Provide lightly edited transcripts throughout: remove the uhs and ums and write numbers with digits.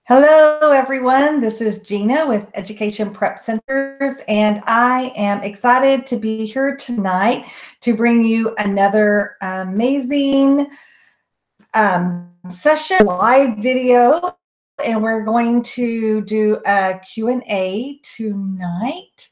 Hello, everyone. This is Gina with Education Prep Centers, and I am excited to be here tonight to bring you another amazing session, live video, and we're going to do a Q&A tonight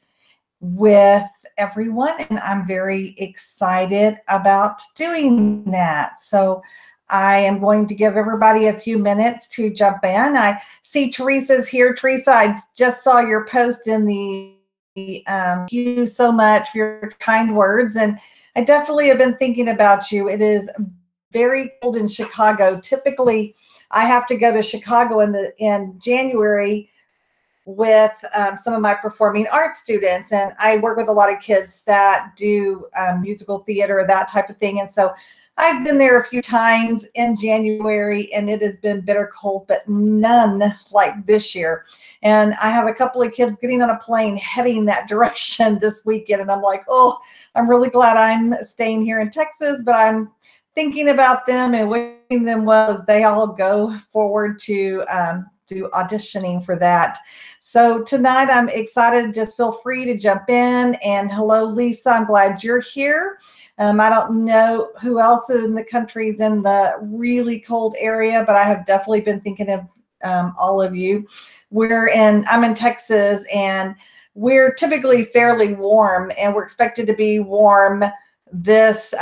with everyone, and I'm very excited about doing that. So I am going to give everybody a few minutes to jump in. I see Teresa's here. Teresa, I just saw your post in the thank you so much for your kind words, and I definitely have been thinking about you. It is very cold in Chicago. Typically, I have to go to Chicago in January with some of my performing arts students, and I work with a lot of kids that do musical theater, that type of thing. And so I've been there a few times in January, and it has been bitter cold, but none like this year. And I have a couple of kids getting on a plane heading that direction this weekend, and I'm like, oh, I'm really glad I'm staying here in Texas, but I'm thinking about them and wishing them well as they all go forward to do auditioning for that. So tonight I'm excited. Just feel free to jump in. And hello, Lisa. I'm glad you're here. I don't know who else in the country is in the really cold area, but I have definitely been thinking of all of you. I'm in Texas, and we're typically fairly warm, and we're expected to be warm this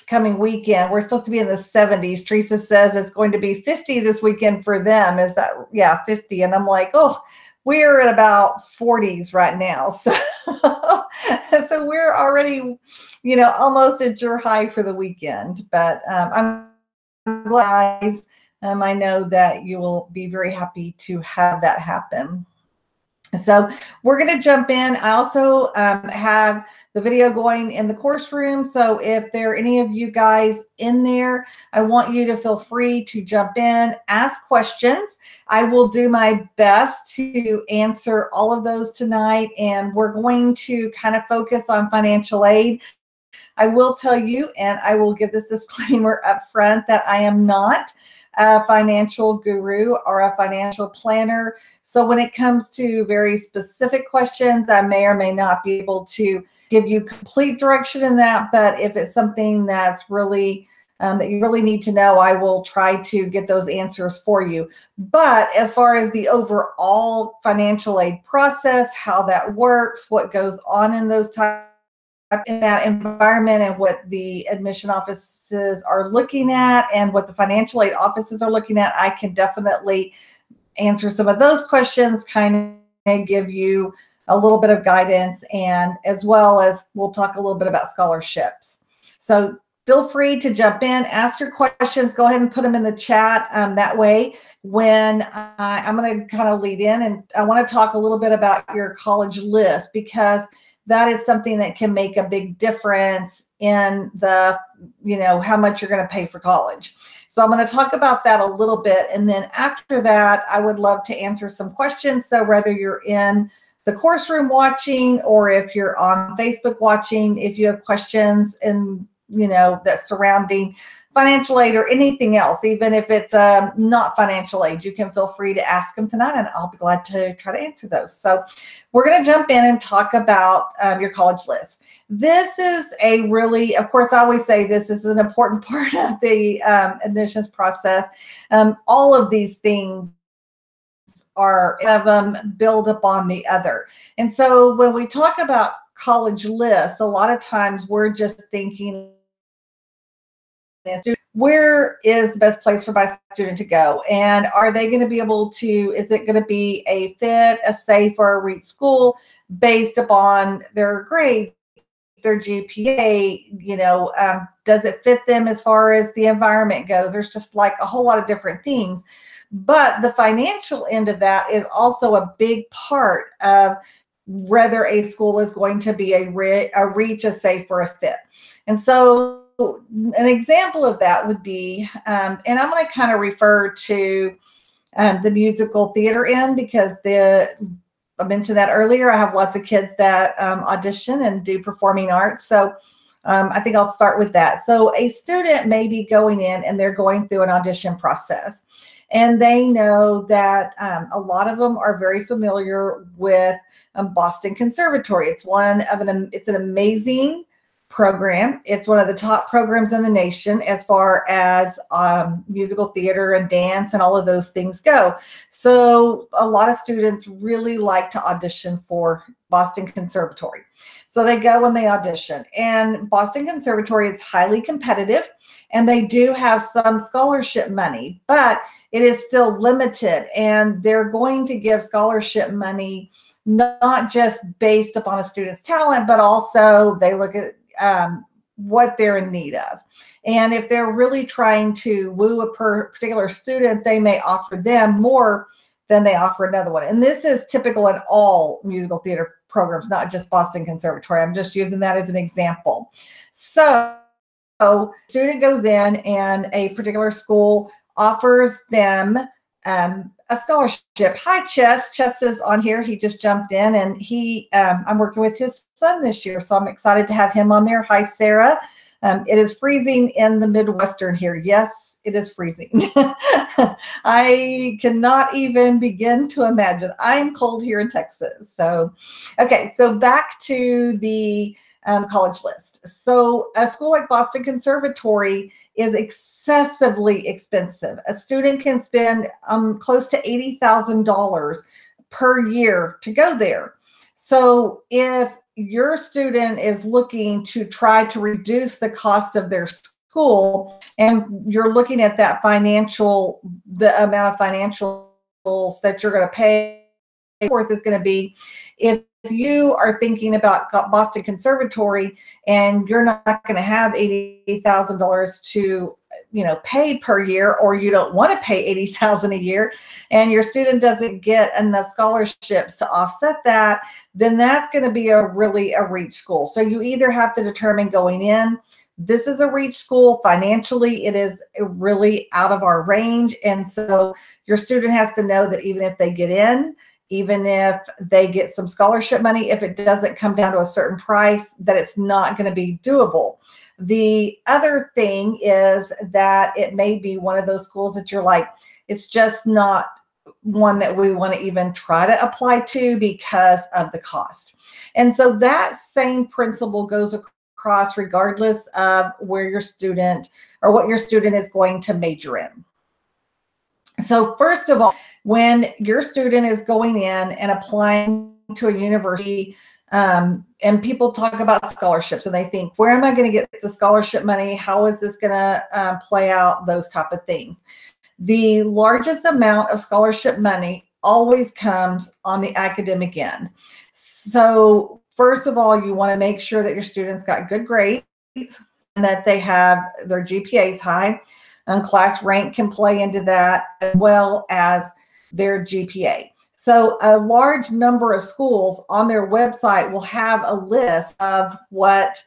coming weekend. We're supposed to be in the 70s. Teresa says it's going to be 50 this weekend for them. Is that, yeah, 50. And I'm like, oh, we're at about 40s right now. So, so we're already, almost at your high for the weekend. But I'm glad, I know that you will be very happy to have that happen. So we're going to jump in. I also have the video going in the course room. So if there are any of you guys in there, I want you to feel free to jump in, ask questions. I will do my best to answer all of those tonight. And we're going to kind of focus on financial aid. I will tell you, and I will give this disclaimer up front, that I am not a financial guru or a financial planner. So when it comes to very specific questions, I may or may not be able to give you complete direction in that. But if it's something that's really that you really need to know, I will try to get those answers for you. But as far as the overall financial aid process, how that works, what goes on in those times, in that environment, and what the admission offices are looking at and what the financial aid offices are looking at, I can definitely answer some of those questions, kind of give you a little bit of guidance, and as well as we'll talk a little bit about scholarships. So feel free to jump in, ask your questions, go ahead and put them in the chat. That way, when I'm going to kind of lead in, and I want to talk a little bit about your college list, because that is something that can make a big difference in the, how much you're going to pay for college. So I'm going to talk about that a little bit. And then after that, I would love to answer some questions. So whether you're in the course room watching, or if you're on Facebook watching, if you have questions and, that's surrounding financial aid or anything else, even if it's not financial aid, you can feel free to ask them tonight, and I'll be glad to try to answer those. So we're going to jump in and talk about your college list. This is a really, of course, I always say this is an important part of the admissions process. All of these things are, of them build upon the other. And so when we talk about college lists, a lot of times we're just thinking, where is the best place for my student to go? And are they going to be able to, is it going to be a fit, a safe, or a reach school based upon their grades, their GPA, does it fit them as far as the environment goes? There's just like a whole lot of different things. But the financial end of that is also a big part of whether a school is going to be a reach, a safe, or a fit. And so an example of that would be, and I'm going to kind of refer to the musical theater end, because I mentioned that earlier. I have lots of kids that audition and do performing arts. So I think I'll start with that. So a student may be going in and they're going through an audition process. and they know that a lot of them are very familiar with Boston Conservatory. It's an amazing program. It's one of the top programs in the nation as far as musical theater and dance and all of those things go. So a lot of students really like to audition for Boston Conservatory. So they go and they audition, and Boston Conservatory is highly competitive, and they do have some scholarship money, but it is still limited, and they're going to give scholarship money not just based upon a student's talent, but also they look at what they're in need of. And if they're really trying to woo a particular student, they may offer them more than they offer another one. And this is typical in all musical theater programs, not just Boston Conservatory. I'm just using that as an example. So student goes in and a particular school offers them a scholarship. Hi, Chess. Chess is on here. He just jumped in, and I'm working with his son this year, so I'm excited to have him on there. Hi, Sarah. It is freezing in the Midwestern here. Yes, it is freezing. I cannot even begin to imagine. I'm cold here in Texas. So, okay, so back to the college list. So a school like Boston Conservatory is excessively expensive. A student can spend close to $80,000 per year to go there. So if your student is looking to try to reduce the cost of their school, and you're looking at the amount of financials that you're going to pay forth is going to be, if you are thinking about Boston Conservatory and you're not going to have $80,000 to pay per year, or you don't want to pay $80,000 a year, and your student doesn't get enough scholarships to offset that, then that's going to be a reach school. So you either have to determine going in, this is a reach school. Financially, it is really out of our range. And so your student has to know that even if they get in, even if they get some scholarship money, if it doesn't come down to a certain price, that it's not going to be doable. The other thing is that it may be one of those schools that you're like, it's just not one that we want to even try to apply to because of the cost. And so that same principle goes across regardless of where your student or what your student is going to major in. So first of all, when your student is going in and applying to a university, and people talk about scholarships and they think, where am I going to get the scholarship money? How is this going to play out? Those type of things. The largest amount of scholarship money always comes on the academic end. So first of all, you want to make sure that your students got good grades and that they have their GPAs high. Class rank can play into that, as well as their GPA. So a large number of schools on their website will have a list of what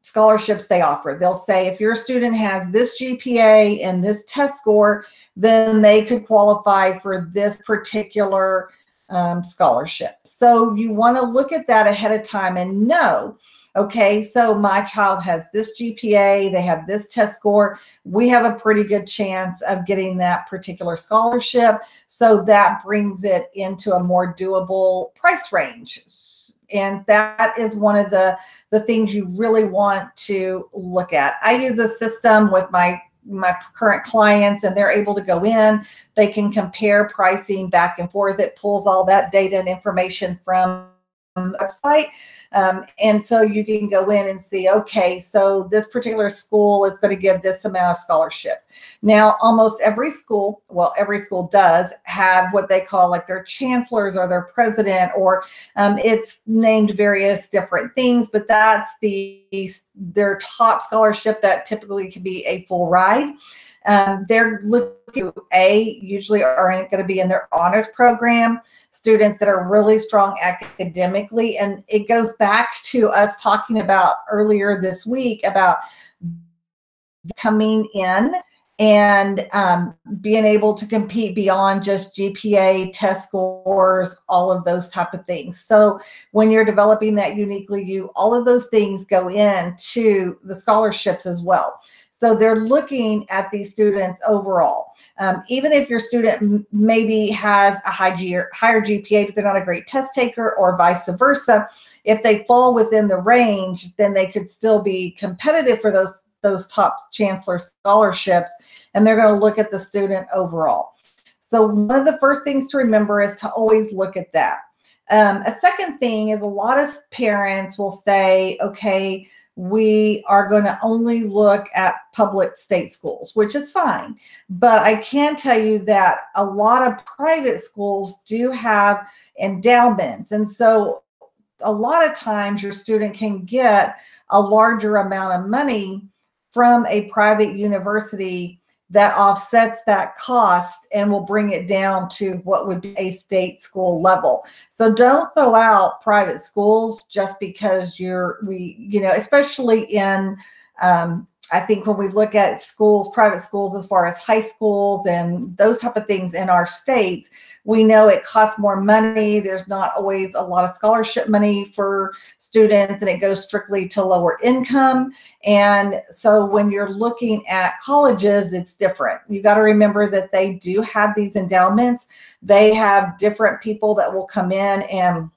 scholarships they offer. They'll say, if your student has this GPA and this test score, then they could qualify for this particular scholarship. So you want to look at that ahead of time and know, okay, so my child has this GPA, they have this test score, we have a pretty good chance of getting that particular scholarship. So that brings it into a more doable price range. And that is one of the things you really want to look at. I use a system with my current clients, and they're able to go in, they can compare pricing back and forth. It pulls all that data and information from the website. And so you can go in and see, okay, so this particular school is going to give this amount of scholarship. Now, almost every school, well, every school does have what they call like their chancellors or their president, or it's named various different things, but that's their top scholarship that typically can be a full ride. They're looking usually are going to be in their honors program, students that are really strong academically. And it goes back to us talking about earlier this week about coming in and being able to compete beyond just GPA, test scores, all of those type of things. So when you're developing that uniquely you, all of those things go into the scholarships as well. So they're looking at these students overall. Even if your student maybe has a higher GPA, but they're not a great test taker, or vice versa, if they fall within the range, then they could still be competitive for those top chancellor scholarships, and they're going to look at the student overall. So one of the first things to remember is to always look at that. A second thing is a lot of parents will say, okay, we are going to only look at public state schools, which is fine. But I can tell you that a lot of private schools do have endowments. And so a lot of times your student can get a larger amount of money from a private university that offsets that cost and will bring it down to what would be a state school level. So don't throw out private schools just because especially in, I think when we look at schools, private schools, as far as high schools and those type of things in our states, we know it costs more money. There's not always a lot of scholarship money for students, and it goes strictly to lower income. And so when you're looking at colleges, it's different. You got to remember that they do have these endowments. They have different people that will come in and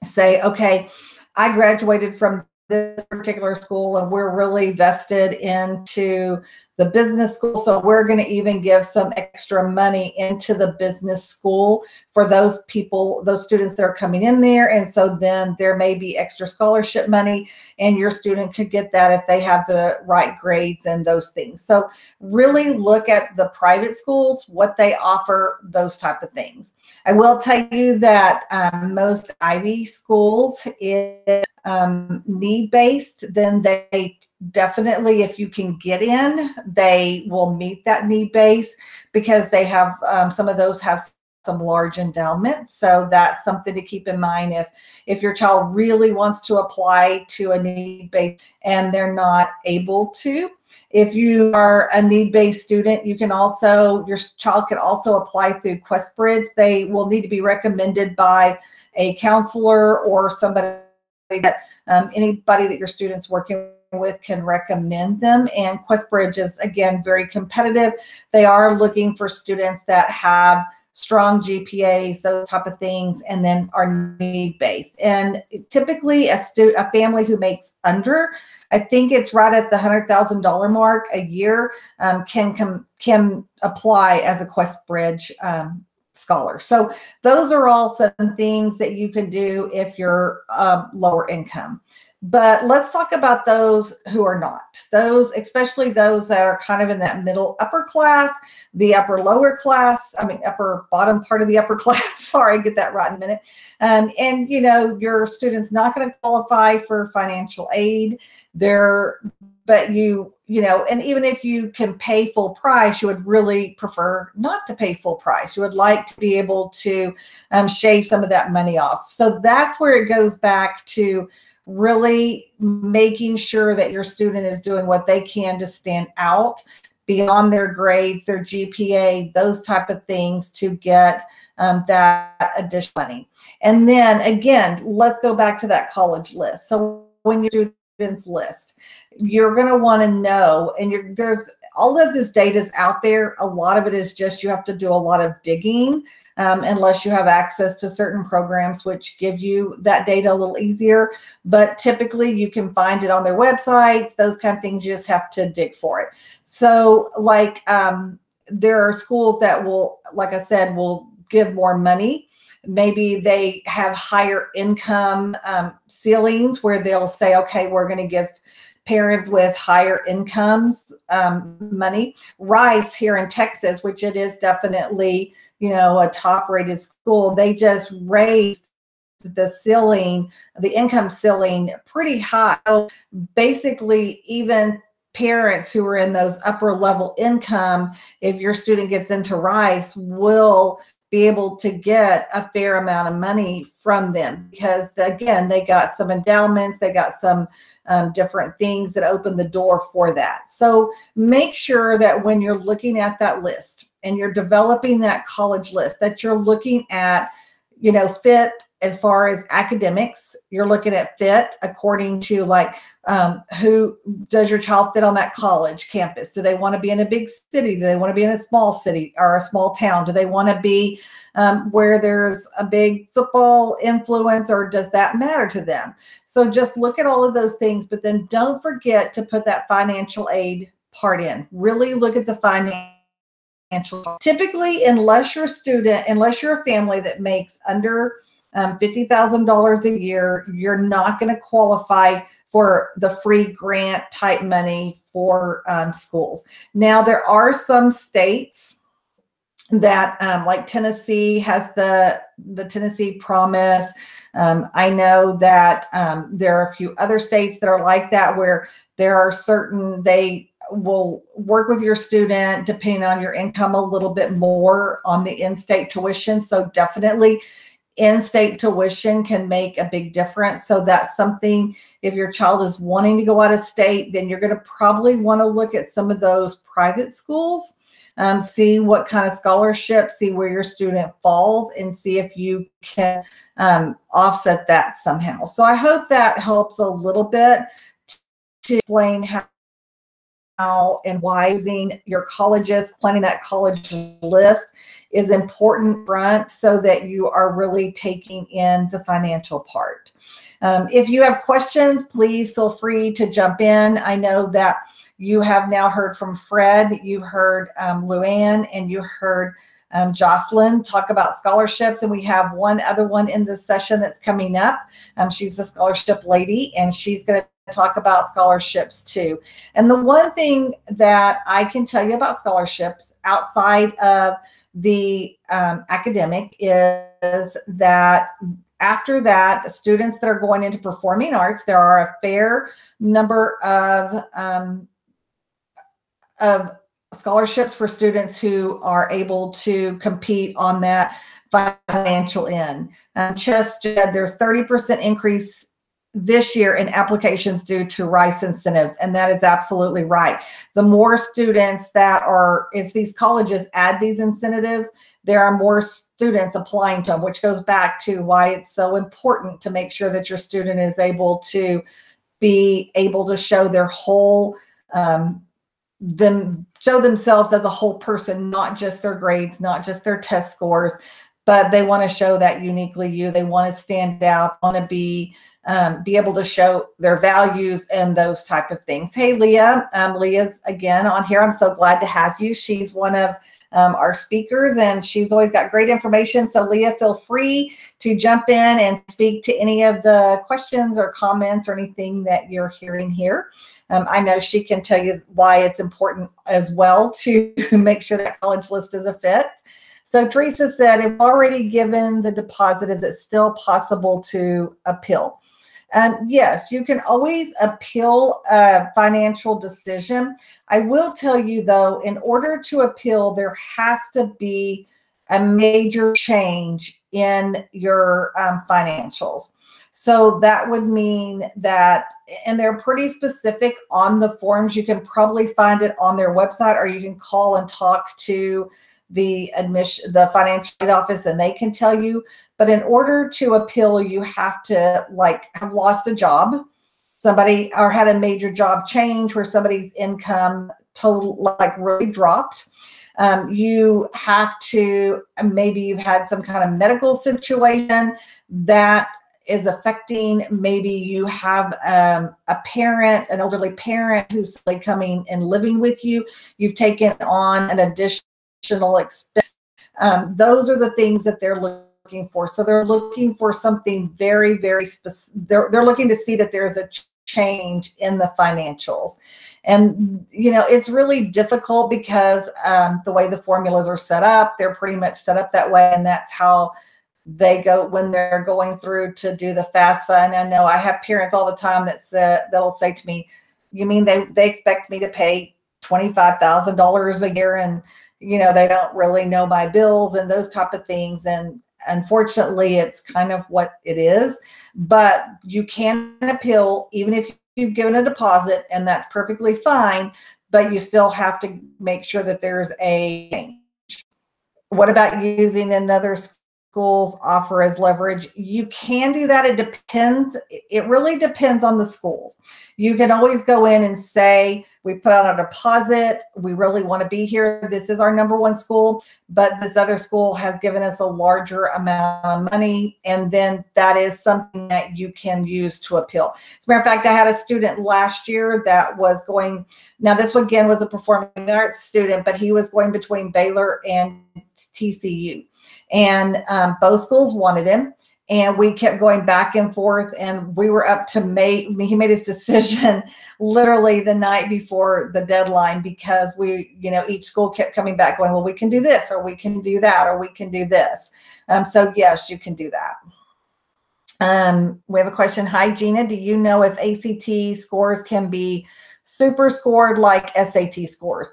say, okay, I graduated from this particular school and we're really vested into the business school, so we're going to even give some extra money into the business school for those people, those students that are coming in there. And so then there may be extra scholarship money, and your student could get that if they have the right grades and those things. So really look at the private schools, what they offer, those type of things. I will tell you that most Ivy schools is need-based. Then they definitely, if you can get in, they will meet that need base, because they have some of those have some large endowments. So that's something to keep in mind if your child really wants to apply to a need-based and they're not able to. If you are a need-based student, you can also, your child can also apply through QuestBridge. They will need to be recommended by a counselor or somebody that anybody that your student's working with can recommend them. And QuestBridge is, again, very competitive. They are looking for students that have strong GPAs, those type of things, and then are need-based. And typically a family who makes under, I think it's right at the $100,000 mark a year, can apply as a QuestBridge scholar. So those are all some things that you can do if you're lower income. But let's talk about those who are not. Those, especially those that are kind of in that middle upper class, the upper lower class, upper bottom part of the upper class. Sorry, get that right in a minute. And your student's not going to qualify for financial aid. But and even if you can pay full price, you would really prefer not to pay full price. You would like to be able to shave some of that money off. So that's where it goes back to really making sure that your student is doing what they can to stand out beyond their grades, their GPA, those type of things, to get that additional money. And then again, let's go back to that college list. So when your students list, you're going to want to know, and there's all of this data is out there. A lot of it is just, you have to do a lot of digging unless you have access to certain programs which give you that data a little easier. But typically you can find it on their websites, those kind of things. You just have to dig for it. So there are schools that will, like I said, will give more money. Maybe they have higher income ceilings where they'll say, okay, we're going to give parents with higher incomes money. Rice here in Texas, which it is definitely, a top rated school, they just raised the ceiling, the income ceiling, pretty high. So basically, even parents who are in those upper level income, if your student gets into Rice, will be able to get a fair amount of money from them, because again, they got some endowments, they got some different things that open the door for that. So make sure that when you're looking at that list and you're developing that college list, that you're looking at, fit as far as academics. you're looking at fit according to like who does your child fit on that college campus? Do they want to be in a big city? Do they want to be in a small city or a small town? Do they want to be where there's a big football influence, or does that matter to them? So just look at all of those things, but then don't forget to put that financial aid part in. Really look at the financial. Typically, unless you're a family that makes under $50,000 a year, you're not going to qualify for the free grant type money for schools. Now, there are some states that like Tennessee has the Tennessee Promise. I know that there are a few other states that are like that, where there are certain, they will work with your student depending on your income a little bit more on the in-state tuition. So definitely in-state tuition can make a big difference. So that's something, if your child is wanting to go out of state, then you're going to probably want to look at some of those private schools, see what kind of scholarship, see where your student falls, and see if you can offset that somehow. So I hope that helps a little bit to explain how and why using your colleges, planning that college list is important front, so that you are really taking in the financial part. If you have questions, please feel free to jump in. I know that you have now heard from Fred, you heard Luann, and you heard Jocelyn talk about scholarships, and we have one other one in this session that's coming up. She's the scholarship lady, and she's going to talk about scholarships too. And the one thing that I can tell you about scholarships outside of the academic is that after that, students that are going into performing arts, there are a fair number of scholarships for students who are able to compete on that financial end. Just there's 30% increase this year in applications due to RICE incentive, and that is absolutely right. The more students that are, as these colleges add these incentives, there are more students applying to them, which goes back to why it's so important to make sure that your student is able to be able to show their whole show themselves as a whole person, not just their grades, not just their test scores, but they want to show that uniquely you. They want to stand out, want to be able to show their values and those type of things. Hey, Leah. Leah's again on here. I'm so glad to have you. She's one of our speakers, and she's always got great information. So Leah, feel free to jump in and speak to any of the questions or comments or anything that you're hearing here. I know she can tell you why it's important as well to make sure that college list is a fit. So Teresa said, if already given the deposit, is it still possible to appeal? Yes, you can always appeal a financial decision. I will tell you though, in order to appeal, there has to be a major change in your financials. So that would mean that, and they're pretty specific on the forms. You can probably find it on their website, or you can call and talk to the financial aid office, and they can tell you. But in order to appeal, you have to like have lost a job, somebody, or had a major job change where somebody's income total like really dropped. You have to, maybe you've had some kind of medical situation that is affecting, maybe you have a parent, an elderly parent who's like coming and living with you. You've taken on an additional expense. Those are the things that they're looking for. So they're looking for something very, very specific. They're looking to see that there's a change in the financials. And, you know, it's really difficult because the way the formulas are set up, they're pretty much set up that way. And that's how they go when they're going through to do the FAFSA. And I know I have parents all the time that'll say to me, you mean they expect me to pay $25,000 a year, and you know, they don't really know my bills and those type of things. And unfortunately, it's kind of what it is. But you can appeal even if you've given a deposit, and that's perfectly fine. But you still have to make sure that there's a change. What about using another schools offer as leverage. You can do that. It depends. It really depends on the schools. You can always go in and say, we put out a deposit. We really want to be here. This is our number one school, but this other school has given us a larger amount of money. And then that is something that you can use to appeal. As a matter of fact, I had a student last year that was going, now this again was a performing arts student, but he was going between Baylor and TCU. And both schools wanted him, and we kept going back and forth, and we were up to he made his decision literally the night before the deadline, because each school kept coming back going, well, we can do this, or we can do that, or we can do this. So yes, you can do that. We have a question. Hi, Gina. Do you know if ACT scores can be super scored like SAT scores?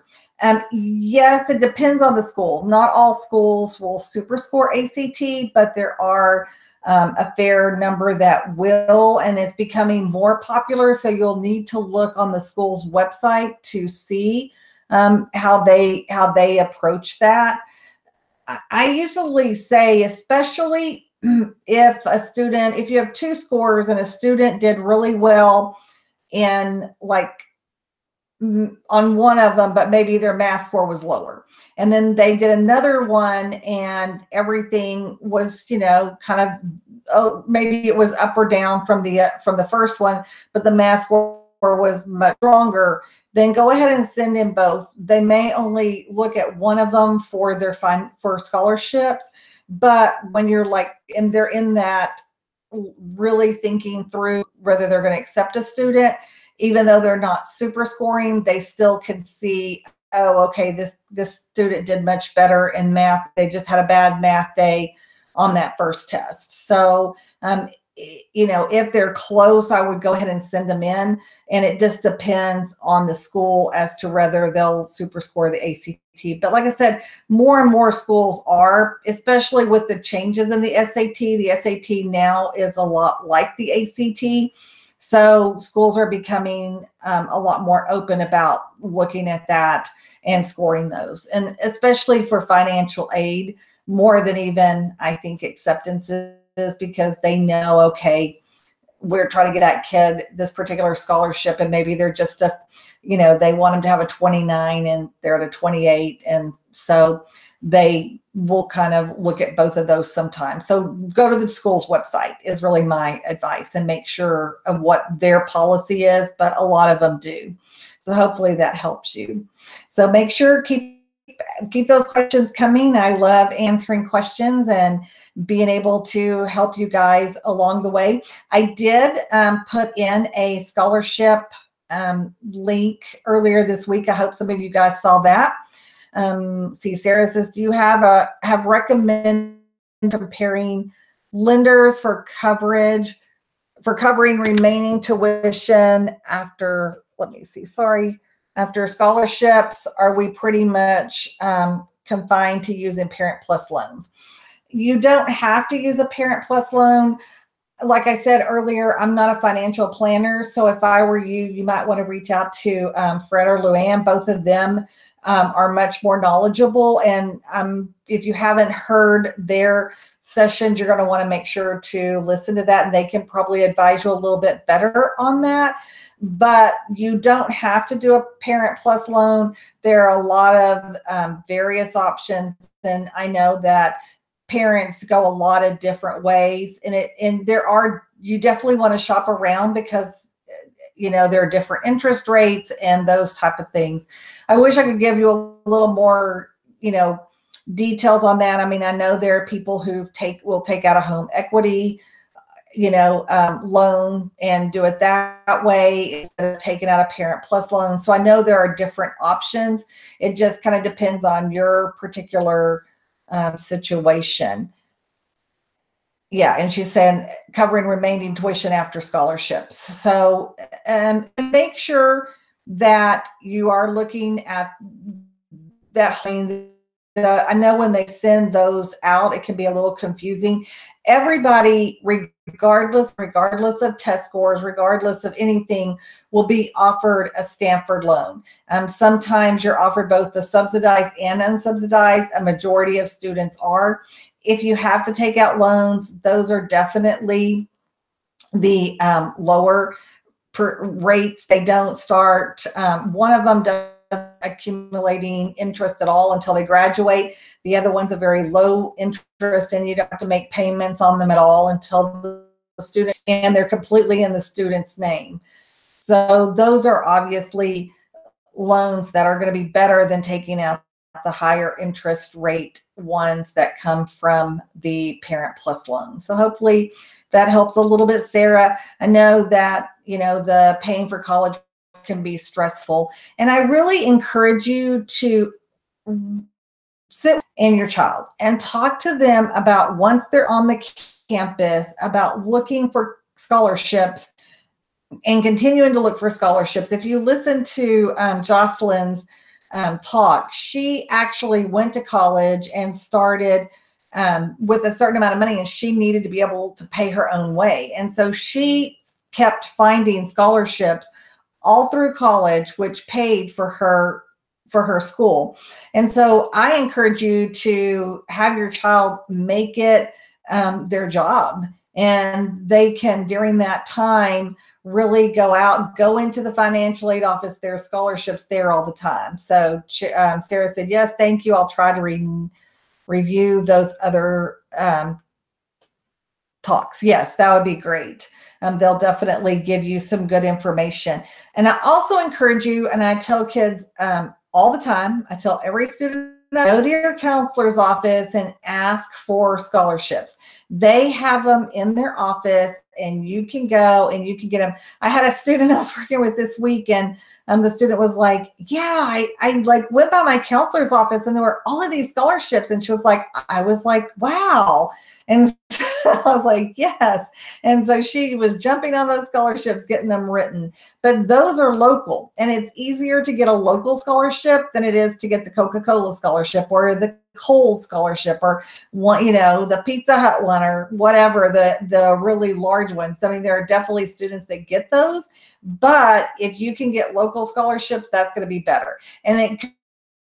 Yes, it depends on the school. Not all schools will super score ACT, but there are a fair number that will, and it's becoming more popular. So you'll need to look on the school's website to see how they approach that. I usually say, especially if you have two scores and a student did really well in on one of them, but maybe their math score was lower, and then they did another one and everything was, maybe it was up or down from the first one, but the math score was much stronger, then go ahead and send in both. They may only look at one of them for for scholarships, but when you're and they're in that really thinking through whether they're going to accept a student, even though they're not super scoring, they still can see, oh, okay, this student did much better in math. They just had a bad math day on that first test. So, if they're close, I would go ahead and send them in. And it just depends on the school as to whether they'll super score the ACT. But like I said, more and more schools are, especially with the changes in the SAT. The SAT now is a lot like the ACT. So schools are becoming a lot more open about looking at that and scoring those. And especially for financial aid, more than even, I think, acceptances, because they know, okay, we're trying to get that kid this particular scholarship, and maybe they're just they want them to have a 29 and they're at a 28. And so they will kind of look at both of those sometimes. So go to the school's website is really my advice, and make sure of what their policy is, but a lot of them do. So hopefully that helps you. So make sure, keep those questions coming. I love answering questions and being able to help you guys along the way. I did put in a scholarship link earlier this week. I hope some of you guys saw that. See, Sarah says, do you have recommend comparing lenders for covering remaining tuition after, after scholarships? Are we pretty much confined to using Parent Plus loans? You don't have to use a Parent Plus loan. Like I said earlier, I'm not a financial planner. So if I were you, you might want to reach out to Fred or Luann. Both of them are much more knowledgeable. And if you haven't heard their sessions, you're going to want to make sure to listen to that, and they can probably advise you a little bit better on that. But you don't have to do a Parent Plus loan. There are a lot of various options, and I know that parents go a lot of different ways, and you definitely want to shop around, because there are different interest rates and those type of things. I wish I could give you a little more details on that. I mean, I know there are people who will take out a home equity loan and do it that way instead of taking out a Parent Plus loan. So I know there are different options. It just kind of depends on your particular situation. Yeah, and she's saying covering remaining tuition after scholarships. So make sure that you are looking at that. I know when they send those out, it can be a little confusing. Everybody, regardless of test scores, regardless of anything, will be offered a Stanford loan. Sometimes you're offered both the subsidized and unsubsidized. A majority of students are. if you have to take out loans, those are definitely the lower rates. They don't start, one of them does accumulating interest at all until they graduate. The other one's a very low interest, and you don't have to make payments on them at all until the student, and they're completely in the student's name. So those are obviously loans that are going to be better than taking out the higher interest rate ones that come from the Parent Plus loan. So hopefully that helps a little bit, Sarah. I know that, the paying for college can be stressful, and I really encourage you to sit in your child and talk to them about, once they're on the campus, about looking for scholarships and continuing to look for scholarships. If you listen to Jocelyn's talk, she actually went to college and started with a certain amount of money, and she needed to be able to pay her own way. And so she kept finding scholarships all through college, which paid for her school. And so I encourage you to have your child make it their job, and they can, during that time, really go into the financial aid office. There are scholarships there all the time. So Sarah said, yes, thank you. I'll try to review those other talks. Yes, that would be great. They'll definitely give you some good information. And I also encourage you, and I tell kids all the time, I tell every student, go to your counselor's office and ask for scholarships. They have them in their office, and you can go and you can get them. I had a student I was working with this week, and the student was like, yeah, I like went by my counselor's office and there were all of these scholarships. And she was like, I was like, wow. And I was like, yes. And so she was jumping on those scholarships, getting them written. But those are local, and it's easier to get a local scholarship than it is to get the Coca-Cola scholarship or the Kohl's scholarship or one, the Pizza Hut one or whatever, the really large ones. I mean, there are definitely students that get those, but if you can get local scholarships, that's going to be better. And it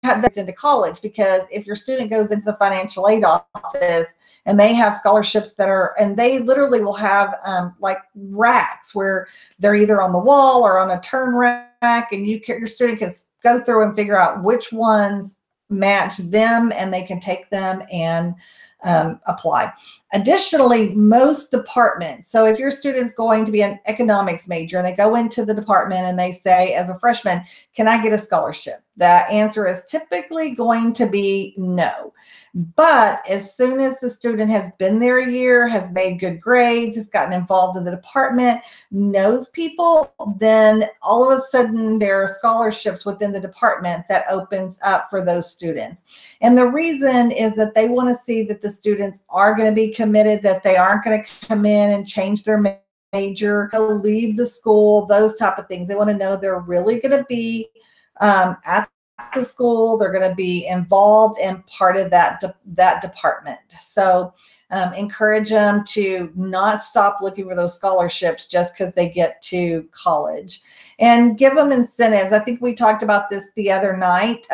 that's into college, because if your student goes into the financial aid office and they have scholarships and they literally will have like racks where they're either on the wall or on a turn rack, and your student can go through and figure out which ones match them, and they can take them and apply. Additionally, most departments, so if your student's going to be an economics major and they go into the department and they say, as a freshman, can I get a scholarship? The answer is typically going to be no. But as soon as the student has been there a year, has made good grades, has gotten involved in the department, knows people, then all of a sudden there are scholarships within the department that opens up for those students. And the reason is that they want to see that the students are going to be committed, that they aren't going to come in and change their major, leave the school, those type of things. They want to know they're really going to be at the school, they're going to be involved and part of that department. So encourage them to not stop looking for those scholarships just because they get to college, and give them incentives. I think we talked about this the other night.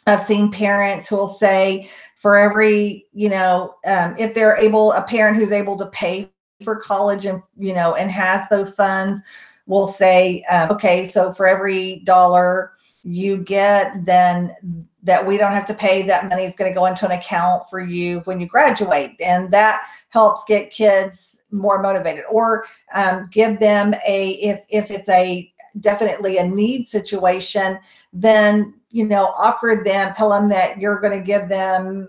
I've seen parents who will say, for every, if they're a parent who's able to pay for college and, and has those funds, will say, okay, so for every dollar you get, then that we don't have to pay, that money is going to go into an account for you when you graduate. And that helps get kids more motivated. Or give them if it's definitely a need situation, then, offer them, tell them that you're going to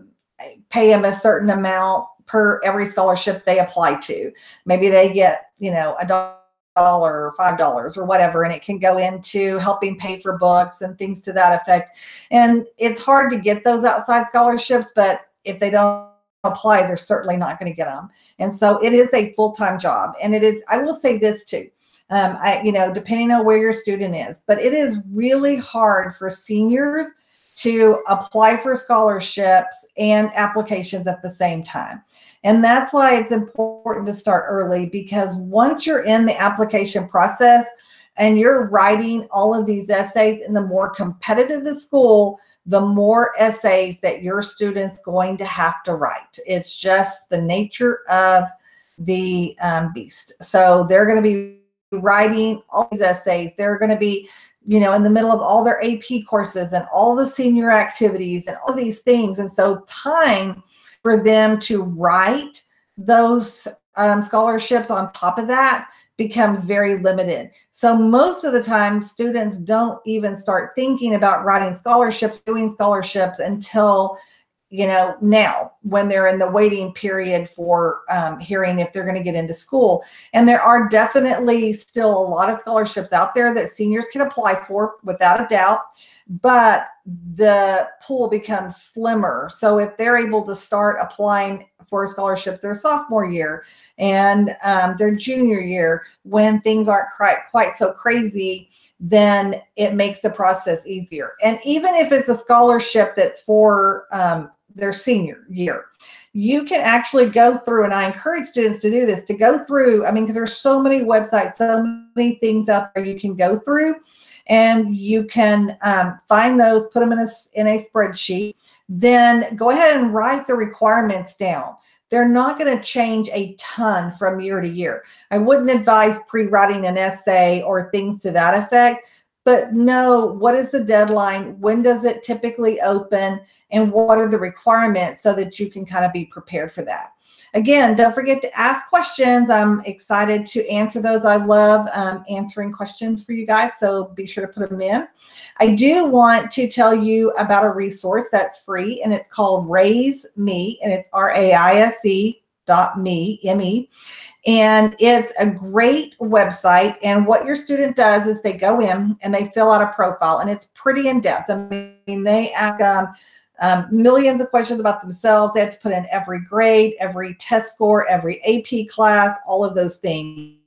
pay them a certain amount per every scholarship they apply to. Maybe they get, $1 or $5 or whatever, and it can go into helping pay for books and things to that effect. And it's hard to get those outside scholarships, but if they don't apply, they're certainly not going to get them. And so it is a full-time job. And it is, I will say this too, depending on where your student is, but it is really hard for seniors to apply for scholarships and applications at the same time. And that's why it's important to start early, because once you're in the application process and you're writing all of these essays, and the more competitive the school, the more essays that your student's going to have to write. It's just the nature of the beast. So they're going to be writing all these essays. They're going to be, in the middle of all their AP courses and all the senior activities and all these things. And so time for them to write those scholarships on top of that becomes very limited. So most of the time, students don't even start thinking about writing scholarships, doing scholarships until, now, when they're in the waiting period for hearing if they're going to get into school. And there are definitely still a lot of scholarships out there that seniors can apply for, without a doubt, but the pool becomes slimmer. So if they're able to start applying for scholarships their sophomore year and their junior year, when things aren't quite so crazy, then it makes the process easier. And even if it's a scholarship that's for their senior year, you can actually go through, and I encourage students to do this, to go through, because there's so many websites, so many things out there you can go through, and you can find those, put them in a spreadsheet, then go ahead and write the requirements down. They're not going to change a ton from year to year. I wouldn't advise pre-writing an essay or things to that effect, but know what is the deadline, when does it typically open, and what are the requirements so that you can kind of be prepared for that. Again, don't forget to ask questions. I'm excited to answer those. I love answering questions for you guys, so be sure to put them in. I do want to tell you about a resource that's free, and it's called Raise Me, and it's RAISE.me, M-E. And it's a great website. And what your student does is they go in and they fill out a profile, and it's pretty in-depth. They ask millions of questions about themselves. They have to put in every grade, every test score, every AP class, all of those things.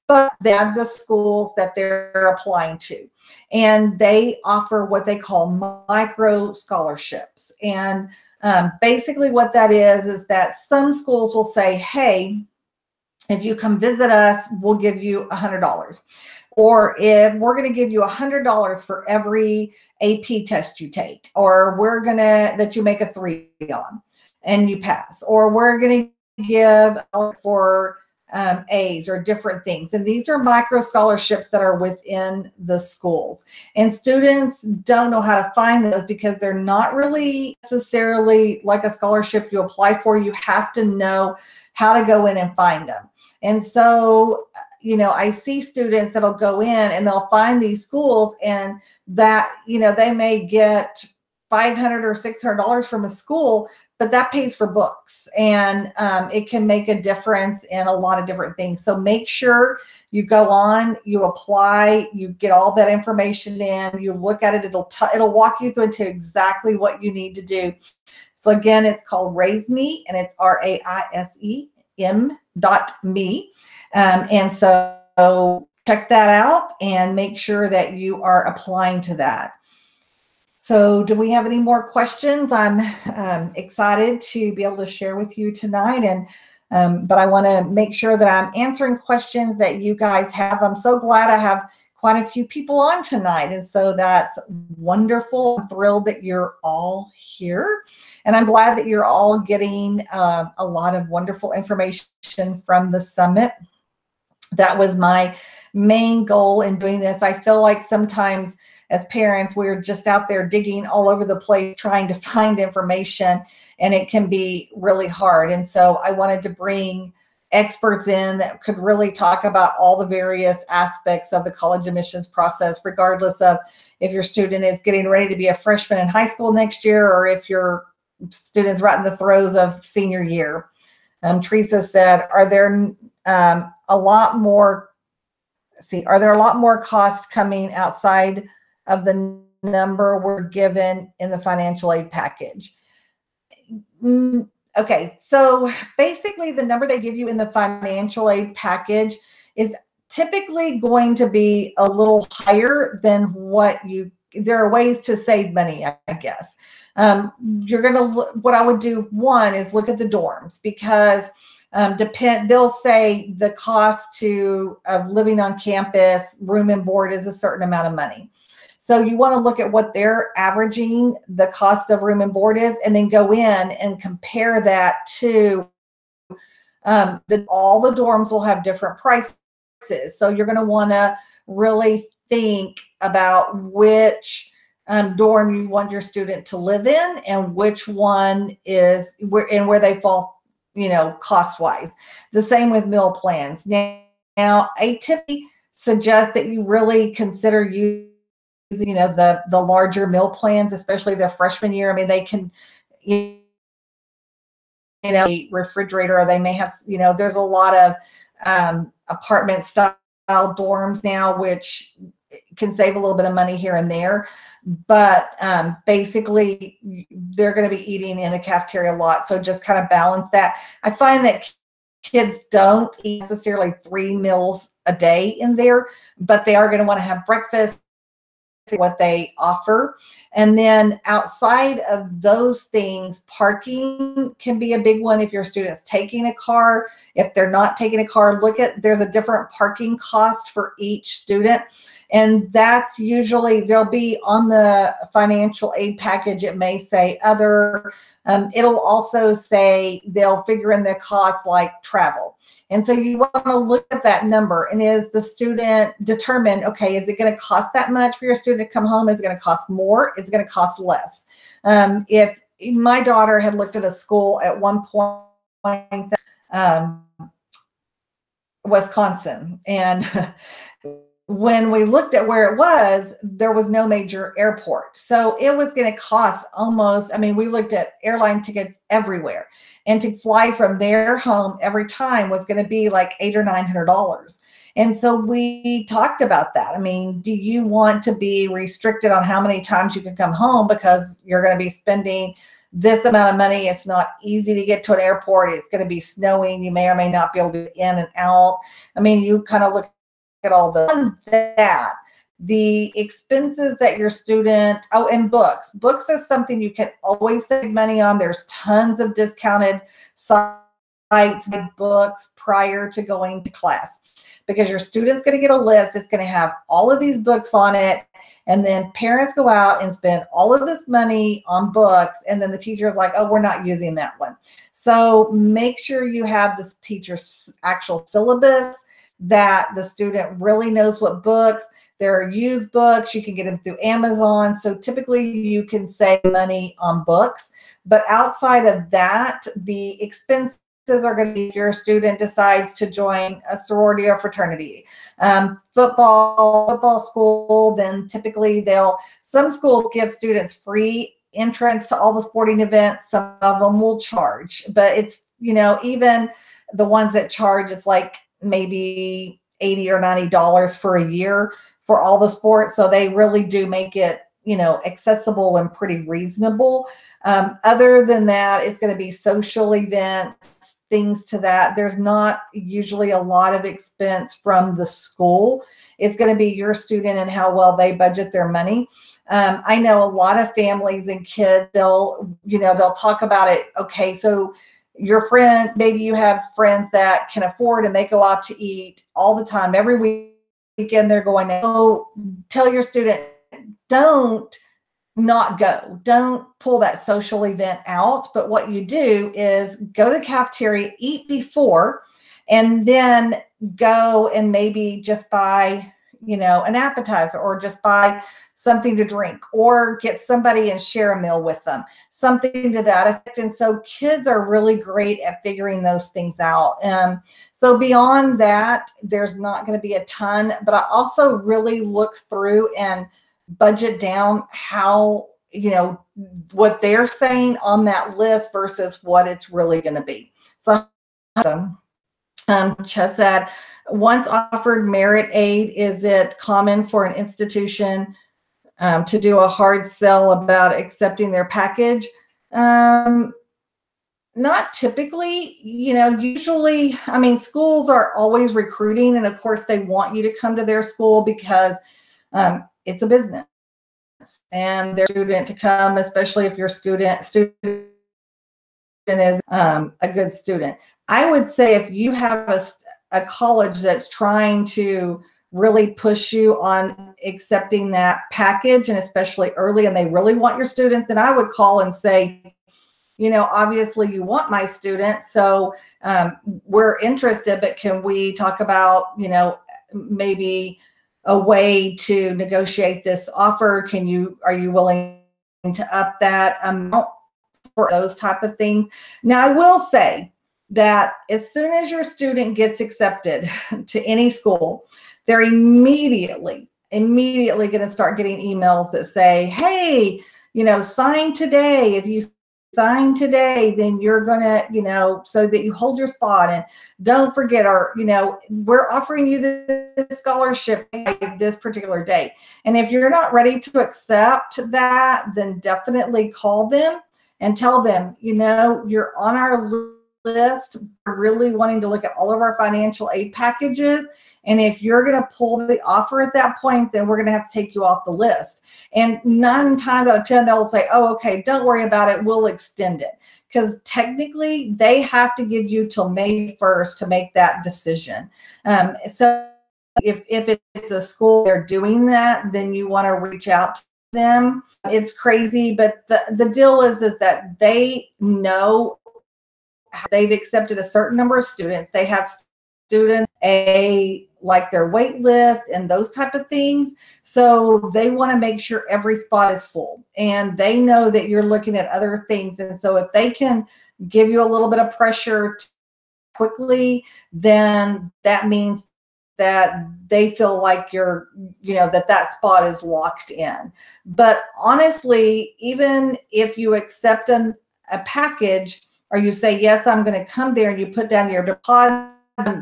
But they have the schools that they're applying to. And they offer what they call micro scholarships. And basically what that is that some schools will say, hey, if you come visit us, we'll give you $100. Or if we're going to give you $100 for every AP test you take, or we're going to, that you make a 3 on and you pass, or we're going to give for A's or different things. And these are micro scholarships that are within the schools. And students don't know how to find those because they're not really necessarily like a scholarship you apply for. You have to know how to go in and find them. And so, I see students that'll go in and they'll find these schools, and that, they may get $500 or $600 from a school, but that pays for books, and it can make a difference in a lot of different things. So make sure you go on, you apply, you get all that information in, you look at it, it'll walk you through into exactly what you need to do. So again, it's called Raise Me, and it's RAISEM.me. And so check that out and make sure that you are applying to that. So do we have any more questions? I'm excited to be able to share with you tonight, and but I want to make sure that I'm answering questions that you guys have. I'm so glad I have quite a few people on tonight, and so that's wonderful. I'm thrilled that you're all here, and I'm glad that you're all getting a lot of wonderful information from the summit. That was my main goal in doing this. I feel like sometimes as parents, we're just out there digging all over the place trying to find information, and it can be really hard. And so I wanted to bring experts in that could really talk about all the various aspects of the college admissions process, regardless of if your student is getting ready to be a freshman in high school next year, or if your student's right in the throes of senior year. Teresa said, are there a lot more costs coming outside of the number we're given in the financial aid package? Okay, so basically the number they give you in the financial aid package is typically going to be a little higher than what you there are ways to save money, I guess. You're going to look, what I would do, one is look at the dorms, because they'll say the cost of living on campus, room and board, is a certain amount of money. So you want to look at what they're averaging the cost of room and board is, and then go in and compare that to all the dorms will have different prices. So you're going to want to really think about which dorm you want your student to live in, and which one is where they fall, cost wise. The same with meal plans. Now I typically suggest that you really consider using, the larger meal plans, especially their freshman year. I mean, they can, refrigerator, or they may have, there's a lot of apartment style dorms now, which can save a little bit of money here and there. But basically, they're going to be eating in the cafeteria a lot. So just kind of balance that. I find that kids don't eat necessarily 3 meals a day in there, but they are going to want to have breakfast, what they offer. And then outside of those things, parking can be a big one. If your student's taking a car, if they're not taking a car, there's a different parking cost for each student. And that's usually, they'll be on the financial aid package. It may say other, it'll also say they'll figure in the costs like travel. And so you want to look at that number, and is the student determined, okay, is it going to cost that much for your student to come home? Is it going to cost more? Is it going to cost less? If my daughter had looked at a school at one point, Wisconsin, and when we looked at where it was, there was no major airport. So it was going to cost almost, we looked at airline tickets everywhere, and to fly from their home every time was going to be like $800 or $900. And so we talked about that. Do you want to be restricted on how many times you can come home because you're going to be spending this amount of money? It's not easy to get to an airport. It's going to be snowing. You may or may not be able to get in and out. You kind of look at all the expenses that your student, and books is something you can always save money on. There's tons of discounted sites with books prior to going to class, because your student's going to get a list. It's going to have all of these books on it, and then parents go out and spend all of this money on books, and then the teacher is like, oh, we're not using that one. So make sure you have this teacher's actual syllabus, that the student really knows what books. There are used books. You can get them through Amazon. So typically you can save money on books. But outside of that, the expenses are going to be if your student decides to join a sorority or fraternity. Football school, then typically some schools give students free entrance to all the sporting events. Some of them will charge. But it's, even the ones that charge, it's like maybe $80 or $90 for a year for all the sports. So they really do make it, accessible and pretty reasonable. Other than that, it's going to be social events, things to that. There's not usually a lot of expense from the school. It's going to be your student and how well they budget their money. I know a lot of families and kids, they'll talk about it. Okay, so your friend, maybe you have friends that can afford, and they go out to eat all the time. Every weekend they're going, oh, tell your student, don't not go. Don't pull that social event out. But what you do is go to the cafeteria, eat before, and then go and maybe just buy, an appetizer, or just buy something to drink, or get somebody and share a meal with them, something to that effect. And so kids are really great at figuring those things out. So beyond that, there's not going to be a ton, but I also really look through and budget down how, what they're saying on that list versus what it's really going to be. So Chess said, once offered merit aid, is it common for an institution to do a hard sell about accepting their package? Not typically. Usually, schools are always recruiting, and of course they want you to come to their school because it's a business. and their student to come, especially if your student is a good student. I would say if you have a college that's trying to really push you on accepting that package, and especially early, and they really want your student, then I would call and say, obviously you want my student, so we're interested, but can we talk about, maybe a way to negotiate this offer? Are you willing to up that amount for those type of things? Now, I will say that as soon as your student gets accepted to any school, they're immediately going to start getting emails that say, hey, sign today. If you sign today, then you're going to, so that you hold your spot, and don't forget, or, we're offering you this scholarship by this particular date. And if you're not ready to accept that, then definitely call them and tell them, you're on our list. We're really wanting to look at all of our financial aid packages. And if you're going to pull the offer at that point, then we're going to have to take you off the list. And 9 times out of 10, they'll say, oh, okay, don't worry about it. We'll extend it. Because technically, they have to give you till May 1st to make that decision. So if it's a school they're doing that, then you want to reach out to them. It's crazy, but the deal is that they know they've accepted a certain number of students. They have students like their wait list and those type of things. So they want to make sure every spot is full, and they know that you're looking at other things. And so if they can give you a little bit of pressure quickly, then that means that they feel like you're, that spot is locked in. But honestly, even if you accept a package, or you say, yes, I'm going to come there, and you put down your deposit,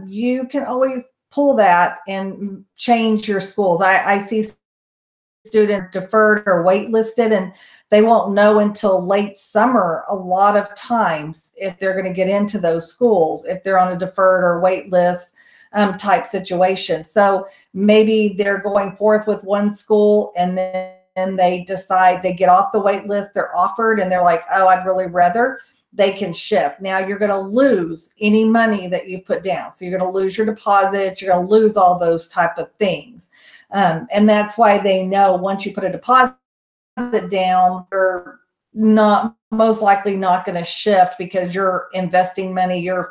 you can always pull that and change your schools. I see students deferred or waitlisted, and they won't know until late summer a lot of times if they're going to get into those schools, if they're on a deferred or wait list type situation. So maybe they're going forth with one school, and then they decide, they get off the wait list, they're offered, and they're like, oh, I'd really rather. They can shift. Now you're going to lose any money that you put down. So you're going to lose your deposit. You're going to lose all those type of things. And that's why they know once you put a deposit down, you're most likely not going to shift, because you're investing money. You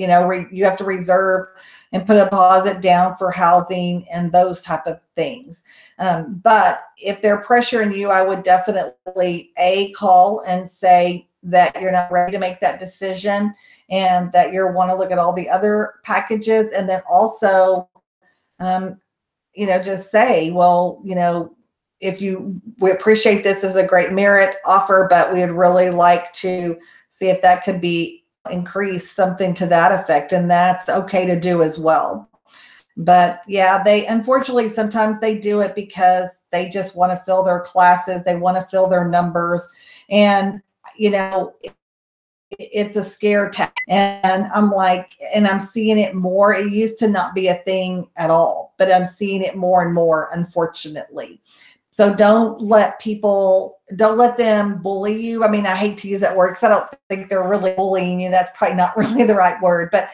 have to reserve and put a deposit down for housing and those type of things. But if they're pressuring you, I would definitely call and say that you're not ready to make that decision, and that you want to look at all the other packages. And then also, just say, well, we appreciate this as a great merit offer, but we would really like to see if that could be increased, something to that effect. And that's okay to do as well. But yeah, unfortunately, sometimes they do it because they just want to fill their classes. They want to fill their numbers. And it's a scare tactic. And I'm seeing it more. It used to not be a thing at all, but I'm seeing it more and more, unfortunately. So don't let them bully you. I mean, I hate to use that word because I don't think they're really bullying you. That's probably not really the right word, but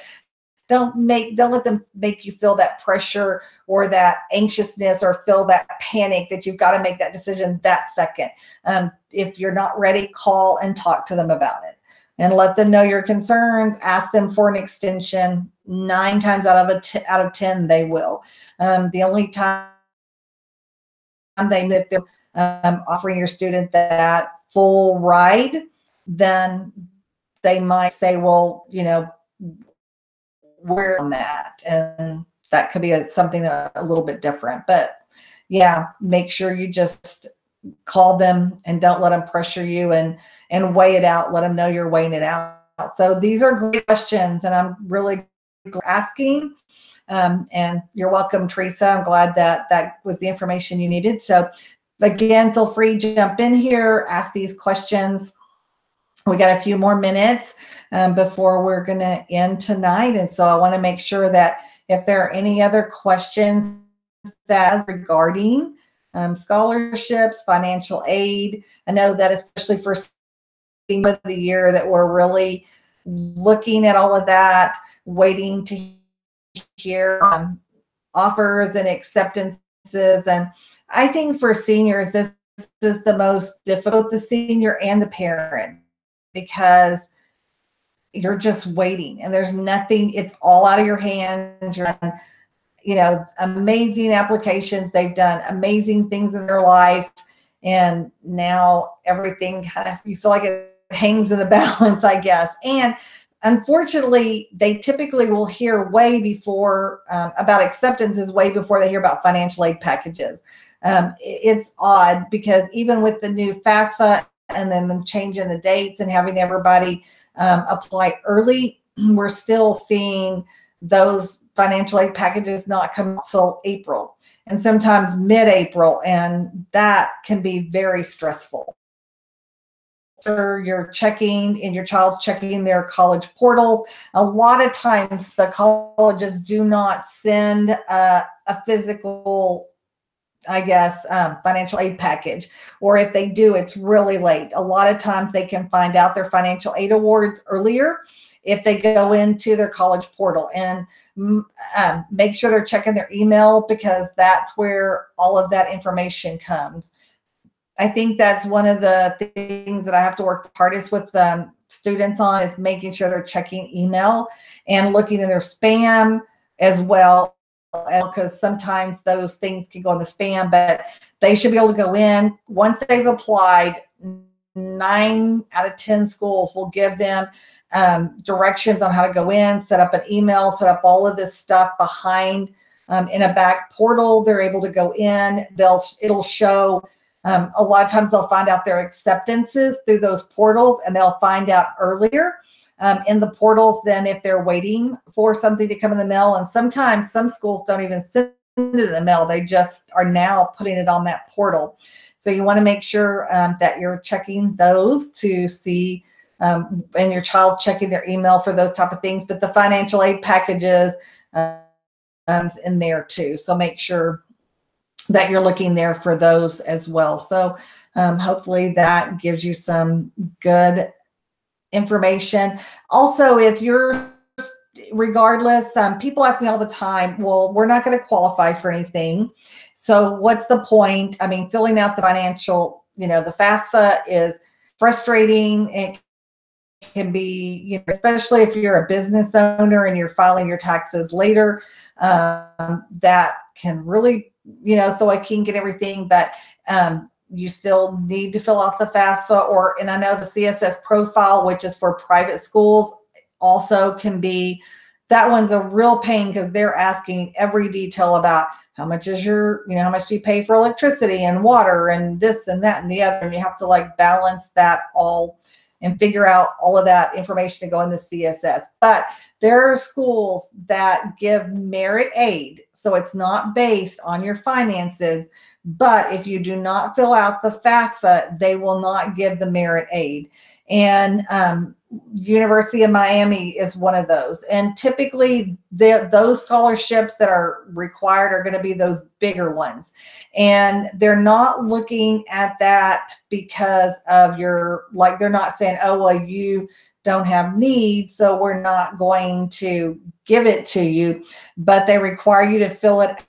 don't let them make you feel that pressure or that anxiousness or feel that panic that you've got to make that decision that second. If you're not ready, call and talk to them about it and let them know your concerns. Ask them for an extension. 9 times out of 10, they will. The only time if they're offering your student that full ride, then they might say, well, we're on that, and that could be something a little bit different. But yeah, make sure you just call them and don't let them pressure you, and weigh it out. Let them know you're weighing it out. So these are great questions, and I'm really asking. And you're welcome, Teresa. I'm glad that was the information you needed. So again, feel free to jump in here, ask these questions. We got a few more minutes before we're going to end tonight. And so I want to make sure that if there are any other questions that regarding scholarships, financial aid. I know that especially for senior of the year that we're really looking at all of that, waiting to hear offers and acceptances. And I think for seniors, this is the most difficult, the senior and the parent, because you're just waiting and there's nothing, it's all out of your hands. You're, amazing applications. They've done amazing things in their life. And now everything kind of, you feel like it hangs in the balance, I guess. And unfortunately, they typically will hear way before about acceptances, way before they hear about financial aid packages. It's odd because even with the new FAFSA and then them changing the dates and having everybody apply early, we're still seeing those financial aid packages not come until April and sometimes mid-April, and that can be very stressful. You're checking and your child checking their college portals. A lot of times the colleges do not send a physical, I guess, financial aid package, or if they do, it's really late. A lot of times they can find out their financial aid awards earlier if they go into their college portal, and make sure they're checking their email, because that's where all of that information comes. I think that's one of the things that I have to work the hardest with students on, is making sure they're checking email and looking in their spam as well, because sometimes those things can go in the spam, but they should be able to go in once they've applied. 9 out of 10 schools will give them directions on how to go in, set up an email, set up all of this stuff behind in a back portal. They're able to go in. It'll show. A lot of times they'll find out their acceptances through those portals, and they'll find out earlier in the portals than if they're waiting for something to come in the mail. And sometimes some schools don't even send it in the mail. They just are now putting it on that portal. So you want to make sure that you're checking those to see, and your child checking their email for those type of things. But the financial aid packages in there too. So make sure that you're looking there for those as well. So hopefully that gives you some good information. Also, if you're, regardless, people ask me all the time, well, we're not going to qualify for anything. So what's the point? I mean, filling out the financial, the FAFSA is frustrating. It can be, especially if you're a business owner and you're filing your taxes later, that can really, so I can get everything, but you still need to fill out the FAFSA, and I know the CSS profile, which is for private schools, also can be, that one's a real pain, because they're asking every detail about how much is how much do you pay for electricity and water and this and that and the other, and you have to balance that all and figure out all of that information to go in the CSS. But there are schools that give merit aid, so it's not based on your finances, but if you do not fill out the FAFSA, they will not give the merit aid. And University of Miami is one of those. And typically those scholarships that are required are going to be those bigger ones. And they're not looking at that because of they're not saying, oh, well, you don't have needs, so we're not going to give it to you, but they require you to fill it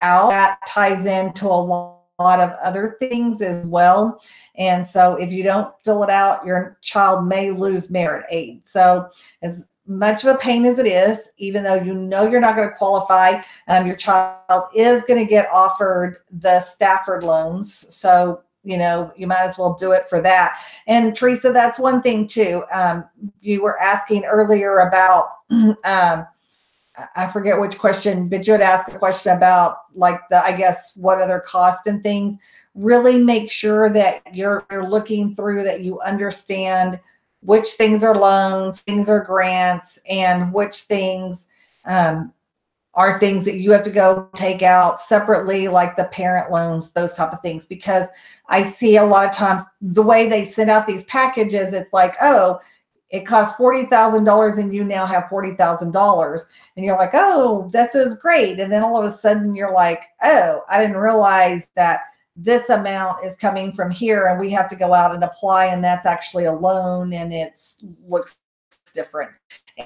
out. That ties into a lot of other things as well. And so if you don't fill it out, your child may lose merit aid. So as much of a pain as it is, even though you're not going to qualify, your child is going to get offered the Stafford loans. So you might as well do it for that. And Teresa, that's one thing too. You were asking earlier about, I forget which question, but you had asked a question about I guess, what other costs and things. Really make sure that you're looking through, that you understand which things are loans, things are grants, and which things are things that you have to go take out separately, like the parent loans, those type of things. Because I see a lot of times the way they send out these packages, it's like, oh, it costs $40,000 and you now have $40,000. And you're like, oh, this is great. And then all of a sudden you're like, oh, I didn't realize that this amount is coming from here, and we have to go out and apply, and that's actually a loan, and it's looks different.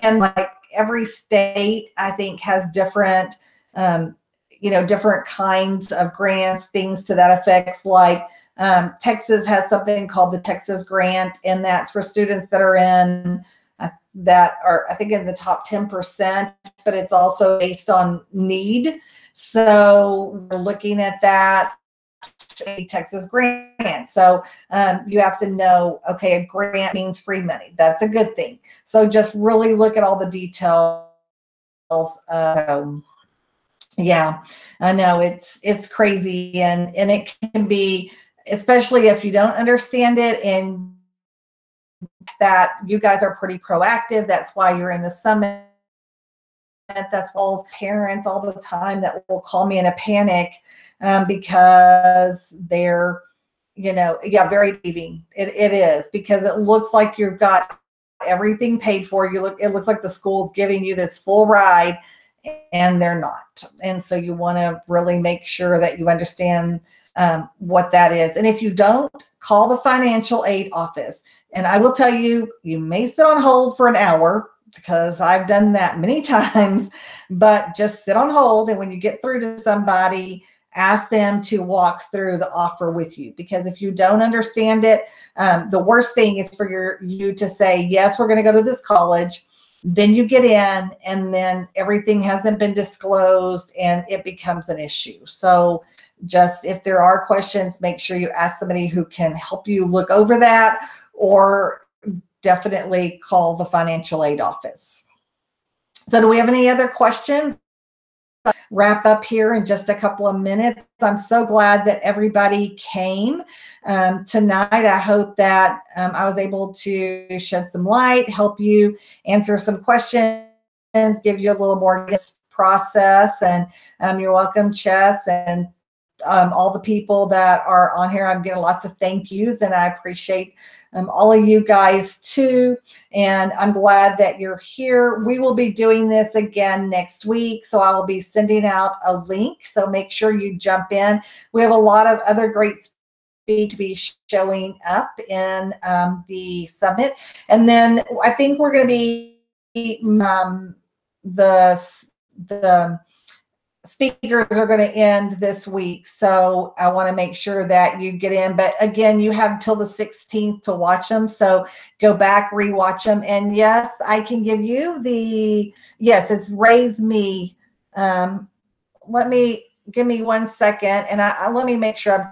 And like every state, I think, has different, different kinds of grants, things to that effect. Like Texas has something called the Texas Grant, and that's for students that are in that are, I think, in the top 10%, but it's also based on need. So we're looking at that, a Texas grant. So you have to know, okay, a grant means free money. That's a good thing. So just really look at all the details. Yeah, I know it's crazy, and it can be, especially if you don't understand it, and that you guys are pretty proactive. That's why you're in the summit. That's all parents all the time that will call me in a panic because they're, very deceiving. It is, because it looks like you've got everything paid for. It looks like the school's giving you this full ride, and they're not. And so you want to really make sure that you understand what that is. And if you don't, call the financial aid office. And I will tell you, you may sit on hold for an hour, because I've done that many times, but just sit on hold. And when you get through to somebody, ask them to walk through the offer with you. Because if you don't understand it, the worst thing is for you to say, yes, we're going to go to this college. Then you get in, and then everything hasn't been disclosed, and it becomes an issue. So just, if there are questions, make sure you ask somebody who can help you look over that, or definitely call the financial aid office. So do we have any other questions? Wrap up here in just a couple of minutes. I'm so glad that everybody came tonight. I hope that I was able to shed some light, help you answer some questions, give you a little more process. And you're welcome, Chess, and all the people that are on here. I'm getting lots of thank yous, and I appreciate all of you guys too. And I'm glad that you're here. We will be doing this again next week, so I will be sending out a link. So make sure you jump in. We have a lot of other great speakers to be showing up in the summit. And then I think we're going to be the speakers are going to end this week. So I want to make sure that you get in. But again, you have until the 16th to watch them. So go back, rewatch them. And yes, I can give you yes, it's Raise Me. Give me 1 second. And let me make sure I'm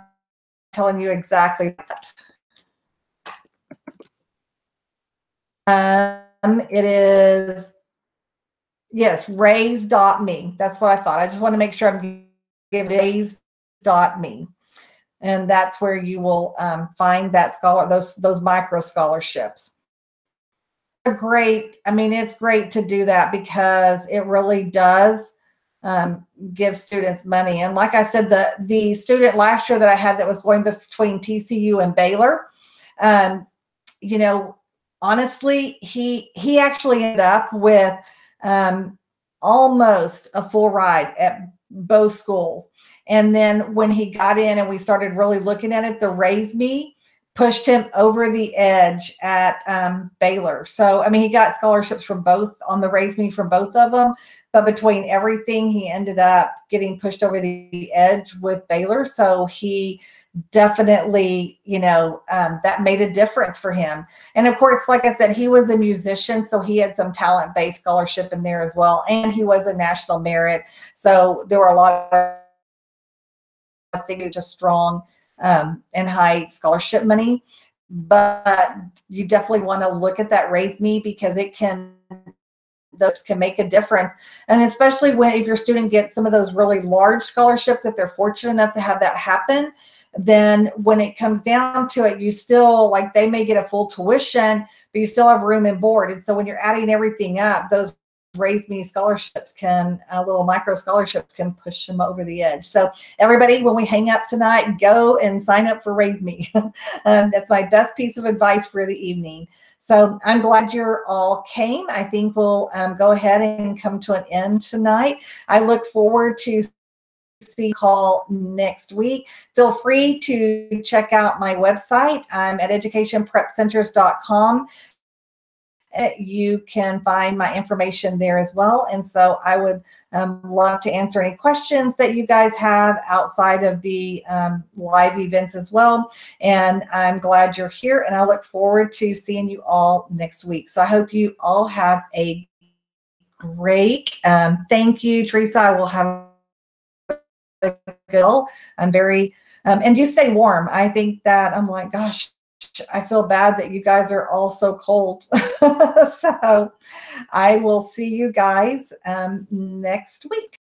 telling you exactly that. It is, yes, raise.me. That's what I thought. I just want to make sure I'm giving raise.me. And that's where you will find that those micro scholarships. Great. I mean, it's great to do that, because it really does give students money. And like I said, the student last year that I had that was going between TCU and Baylor, honestly, he actually ended up with almost a full ride at both schools. And then when he got in and we started really looking at it, the Raise Me pushed him over the edge at Baylor. So, I mean, he got scholarships from both, on the Raise Me, from both of them. But between everything, he ended up getting pushed over the edge with Baylor. So he definitely, that made a difference for him. And of course, like I said, he was a musician, so he had some talent-based scholarship in there as well. And he was a national merit. So there were a lot of, I think, just strong and high scholarship money. But you definitely want to look at that Raise Me, because those can make a difference. And especially if your student gets some of those really large scholarships, if they're fortunate enough to have that happen, then when it comes down to it, you still, like, they may get a full tuition, but you still have room and board. And so when you're adding everything up, those Raise Me scholarships little micro scholarships can push them over the edge. So everybody, when we hang up tonight, go and sign up for Raise Me. That's my best piece of advice for the evening. So I'm glad you all came. I think we'll go ahead and come to an end tonight. I look forward to see call next week. Feel free to check out my website. I'm at educationprepcenters.com. You can find my information there as well. And so I would love to answer any questions that you guys have outside of the live events as well. And I'm glad you're here, and I look forward to seeing you all next week. So I hope you all have a great, thank you, Teresa. I will have a good, I'm very, and you stay warm. I think that, I'm like, gosh, I feel bad that you guys are all so cold. So I will see you guys next week.